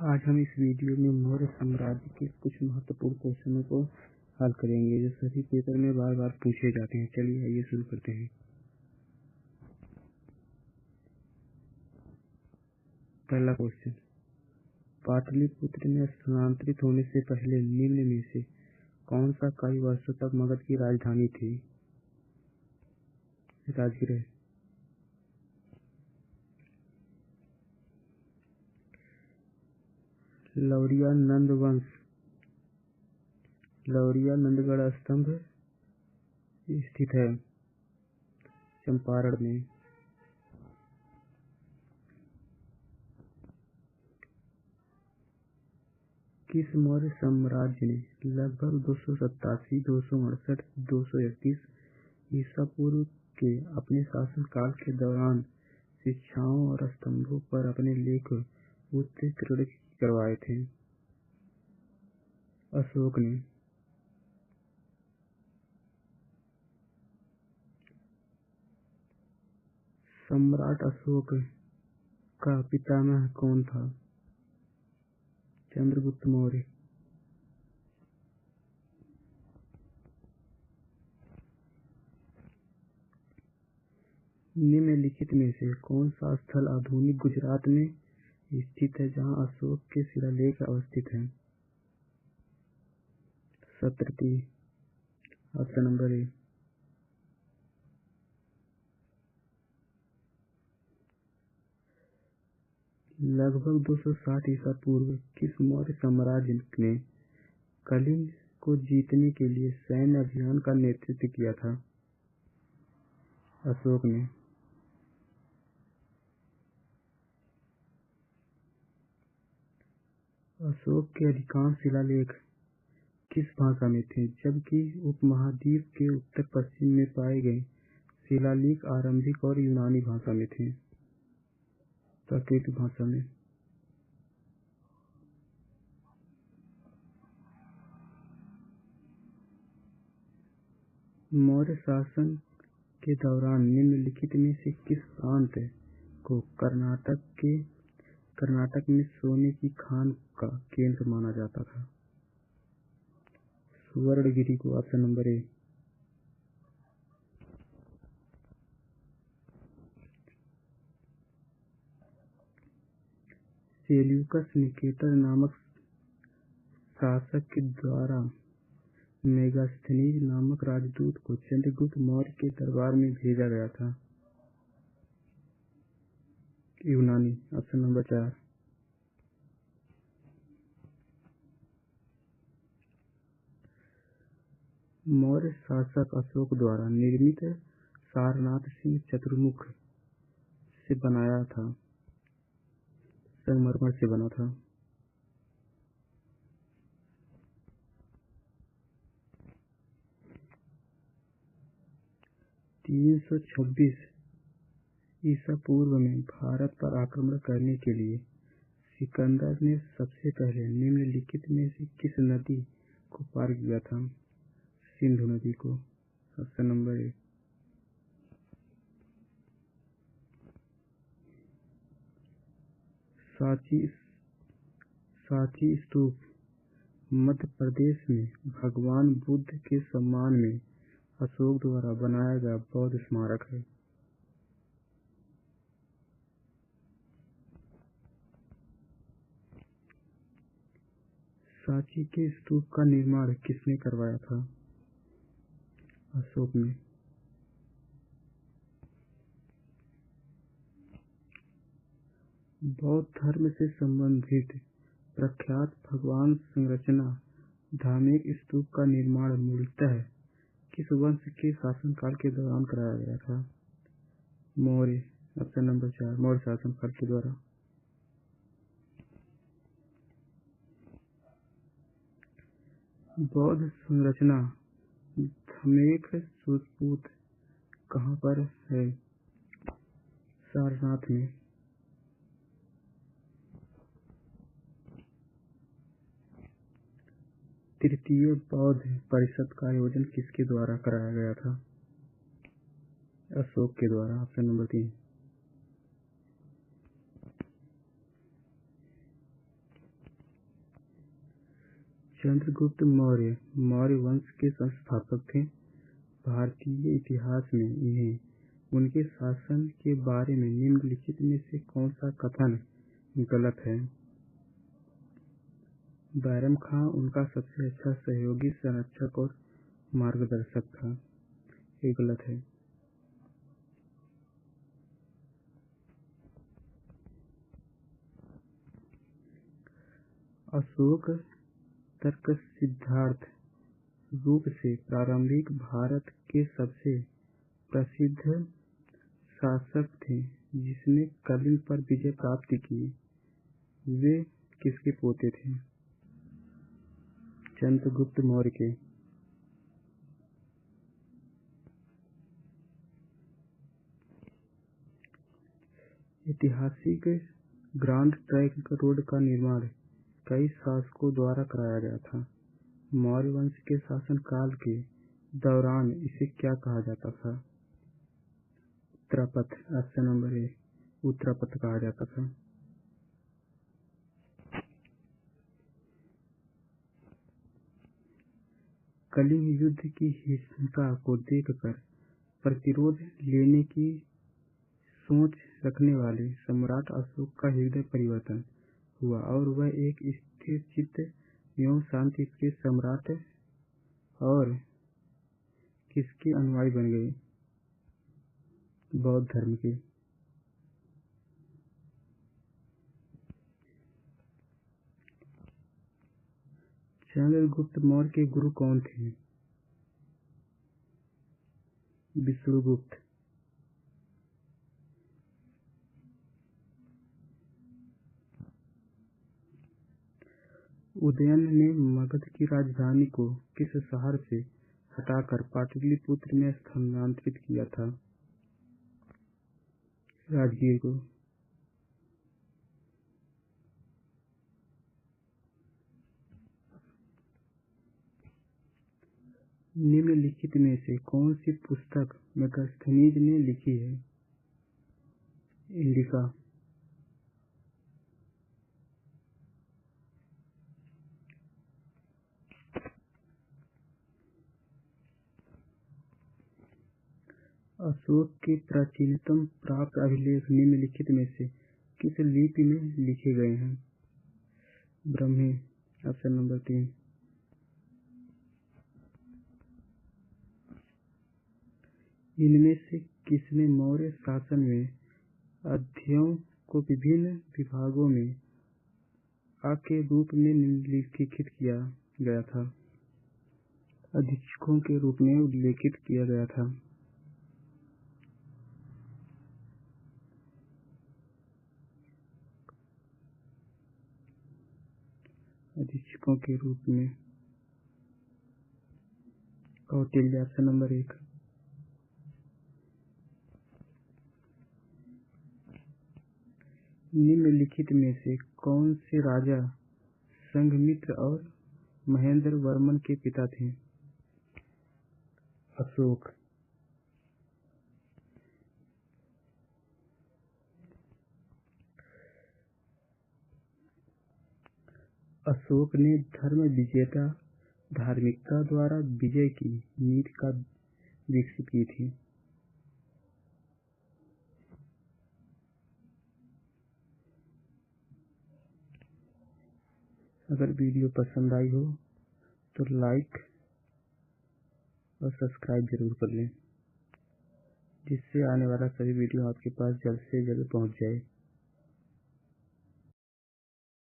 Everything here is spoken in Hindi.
आज हम इस वीडियो में मौर्य साम्राज्य के कुछ महत्वपूर्ण क्वेश्चनों को हल करेंगे जो सभी पेपर में बार बार पूछे जाते हैं। चलिए आइए शुरू करते हैं। पहला क्वेश्चन, पाटलिपुत्र में स्थानांतरित होने से पहले निम्न में से कौन सा कई वर्षों तक मगध की राजधानी थी? राजगृह। लौरिया नंद वंश। लौरिया नंदगढ़ स्तंभ स्थित है चंपारण में। किस मौर्य साम्राज्य ने लगभग 287, 268, 231 ईसा पूर्व के अपने शासनकाल के दौरान शिक्षाओं और स्तंभों पर अपने लेख उत्कीर्ण करवाए थे? अशोक ने। सम्राट अशोक का पितामह कौन था? चंद्रगुप्त मौर्य। निम्नलिखित में से कौन सा स्थल आधुनिक गुजरात में स्थित है जहां अशोक के शिलालेख अवस्थित हैं? सतरती। Option number A. लगभग 260 ईसा पूर्व किस मौर्य साम्राज्य ने कलिंग को जीतने के लिए सैन्य अभियान का नेतृत्व किया था? अशोक ने। अशोक के अधिकांश शिलालेख किस भाषा में थे, जबकि उपमहाद्वीप के उत्तर पश्चिम में पाए गए शिलालेख आरंभिक और यूनानी भाषा में थे? प्राकृत भाषा में। मौर्य शासन के दौरान निम्नलिखित में से किस प्रांत को कर्नाटक में सोने की खान का केंद्र माना जाता था? सुवर्णगिरी को। ऑप्शन नंबर ए। सेल्यूकस निकेटर नामक शासक के द्वारा मेगास्थनीज नामक राजदूत को चंद्रगुप्त मौर्य के दरबार में भेजा गया था? यूनानी। Option number 4। मौर्य शासक अशोक द्वारा निर्मित सारनाथ सिंह चतुर्मुख से बनाया था, संगमरमर से बना था। तीन सौ 326 ईसा पूर्व में भारत पर आक्रमण करने के लिए सिकंदर ने सबसे पहले निम्नलिखित में से किस नदी को पार किया था? सिंधु नदी को। Option number A. सांची स्तूप मध्य प्रदेश में भगवान बुद्ध के सम्मान में अशोक द्वारा बनाया गया बौद्ध स्मारक है। सांची के स्तूप का निर्माण किसने करवाया था? अशोक ने। बौद्ध धर्म से संबंधित प्रख्यात भगवान संरचना धार्मिक स्तूप का निर्माण मूलतः किस वंश के शासनकाल के दौरान कराया गया था? मौर्य। ऑप्शन नंबर 4 मौर्य शासनकाल के द्वारा। बौद्ध संरचना धमेख सूतपूत कहाँ पर है? सारनाथ में। तृतीय बौद्ध परिषद का आयोजन किसके द्वारा कराया गया था? अशोक के द्वारा। Option number 3। चंद्रगुप्त मौर्य मौर्य वंश के संस्थापक थे। भारतीय इतिहास में इन्हें उनके शासन के बारे में निम्नलिखित में से कौन सा कथन गलत है? बैरम खां उनका सबसे अच्छा सहयोगी, संरक्षक और मार्गदर्शक था। ये गलत है। अशोक तर्कसिद्धार्थ रूप से प्रारंभिक भारत के सबसे प्रसिद्ध शासक थे जिसने कलिंग पर विजय प्राप्त की। वे किसके पोते थे? चंद्रगुप्त मौर्य के। ऐतिहासिक ग्रांड ट्रंक रोड का निर्माण कई शासकों द्वारा कराया गया था। मौर्य वंश के शासनकाल के दौरान इसे क्या कहा जाता था? Uttarapath. Option number A, Uttarapath कहा जाता था। कलिंग युद्ध की हिंसा को देखकर प्रतिरोध लेने की सोच रखने वाले सम्राट अशोक का हृदय परिवर्तन हुआ और वह एक स्थिर चित्त एवं शांति प्रिय सम्राट और किसके अनुयायी बन गए? बौद्ध धर्म के। चंद्रगुप्त मौर्य के गुरु कौन थे? विष्णुगुप्त। उदयन ने मगध की राजधानी को किस शहर से हटाकर पाटलिपुत्र में स्थानांतरित किया था? राजगीर को। निम्नलिखित में से कौन सी पुस्तक मेगास्थनीज ने लिखी है? इंडिका। अशोक के प्राचीनतम प्राप्त अभिलेख निम्नलिखित में से किस लिपि में लिखे गए हैं? ब्राह्मी। Option number 3। इनमें से किसने मौर्य शासन में अध्यायों को विभिन्न विभागों में के रूप में निम्नलिखित किया गया था? अधीक्षकों के रूप में उल्लेखित किया गया था। अधीक्षकों के रूप में कौटिल्य। Option number 1। निम्नलिखित में से कौन से राजा संघमित्र और महेंद्र वर्मन के पिता थे? अशोक। अशोक ने धर्म विजेता धार्मिकता द्वारा विजय की नीति का विकसित की थी। अगर वीडियो पसंद आई हो तो लाइक और सब्सक्राइब जरूर कर लें, जिससे आने वाला सभी वीडियो आपके पास जल्द से जल्द पहुंच जाए।